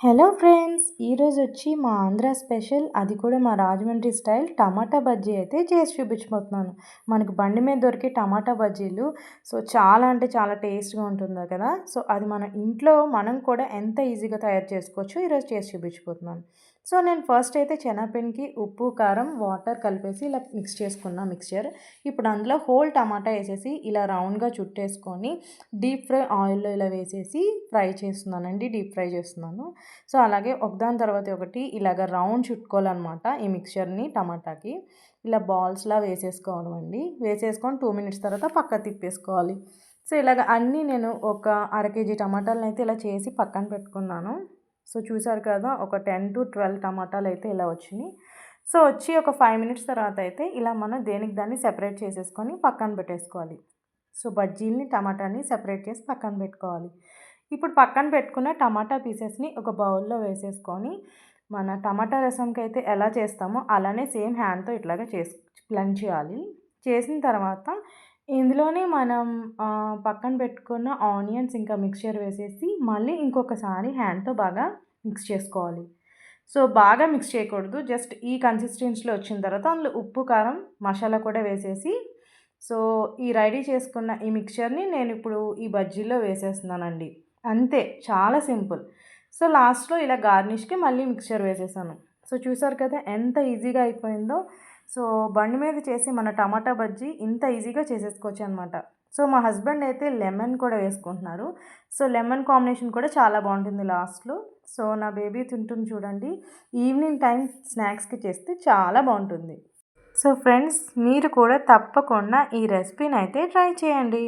Hello friends! ఈరోజొచ్చి మా Andhra special అది కూడా మా రాజమండ్రి స్టైల్ టమాటా బజ్జీ అయితే చేసి చూపించబోతున్నాను. మనకు బండి మీద దొరికే టమాటా బజ్జీలు చాలా అంటే చాలా టేస్ట్‌గా ఉంటుంది కదా! అది మన ఇంట్లో మనం కూడా ఎంత ఈజీగా తయారు చేసుకోవచ్చో ఈరోజు చేసి చూపించబోతున్నాను. నేను ఫస్ట్ అయితే శనగపిండికి ఉప్పు, కారం, వాటర్ కలిపేసి ఇలా మిక్స్ చేసుకున్నా మిక్స్చర్. ఇప్పుడు అందులో హోల్ టమాటా ఏసేసి ఇలా రౌండ్‌గా చుట్టేసుకొని డీప్ ఫ్రై ఆయిల్‌లో ఇలా వేసేసి ఫ్రై చేస్తున్నానండి. డీప్ ఫ్రై చేస్తున్నాను. అలాగే ఒకదాని తర్వాత ఒకటి ఇలాగ రౌండ్ చుట్టుకోవాలనమాట ఈ మిక్స్చర్‌ని టమాటాకి. ఇలా బాల్స్‌లా వేసేసుకోవడం అండి. వేసేసుకొని 2 మినిట్స్ తర్వాత పక్కకు తిప్పేసుకోవాలి. ఇలాగ అన్నీ నేను ఒక అర కేజీ టమాటాలనైతే ఇలా చేసి పక్కన పెట్టుకున్నాను. చూసారు కదా! ఒక 10-12 టమాటాలైతే ఇలా వచ్చినియి. వచ్చి ఒక 5 మినిట్స్ తర్వాత అయితే ఇలా మనం దేనికి దాన్ని సెపరేట్ చేసేసుకొని పక్కన పెట్టేసుకోవాలి. బజ్జీలని, టమాటాని సెపరేట్ చేసి పక్కన పెట్టుకోవాలి. ఇప్పుడు పక్కన పెట్టుకున్న టమాటా పీసెస్‌ని ఒక బౌల్‌లో వేసేసుకొని, మన టమాటా రసంకైతే ఎలా చేస్తామో అలానే సేమ్ హ్యాండ్‌తో ఇట్లాగా బ్లెండ్ చేయాలి. చేసిన తర్వాత ఇందులోనే మనం పక్కన పెట్టుకున్న ఆనియన్స్ ఇంకా మిక్స్చర్ వేసేసి మళ్ళీ ఇంకొకసారి హ్యాండ్‌తో బాగా మిక్స్ చేసుకోవాలి. బాగా మిక్స్ చేయకూడదు. జస్ట్ ఈ కన్సిస్టెన్సీలో వచ్చిన తర్వాత అందులో ఉప్పు, కారం, మసాలా కూడా వేసేసి ఈ రెడీ చేసుకున్న ఈ మిక్స్చర్‌ని నేనిప్పుడు ఈ బజ్జీలో వేసేస్తున్నానండి. అంతే, చాలా సింపుల్. లాస్ట్‌లో ఇలా గార్నిష్‌కి మళ్ళీ మిక్స్చర్ వేసేసాను. చూసారు కదా ఎంత ఈజీగా అయిపోయిందో. బండి మీద చేసి మన టమాటా బజ్జీ ఇంత ఈజీగా చేసేసుకోవచ్చనమాట. మా హస్బెండ్ అయితే లెమన్ కూడా వేసుకుంటున్నారు. లెమన్ కాంబినేషన్ కూడా చాలా బాగుంటుంది లాస్ట్‌లో. నా బేబీ తింటుంది చూడండి. ఈవినింగ్ టైం స్నాక్స్‌కి చేస్తే చాలా బాగుంటుంది. ఫ్రెండ్స్, మీరు కూడా తప్పకుండా ఈ రెసిపీని అయితే ట్రై చేయండి.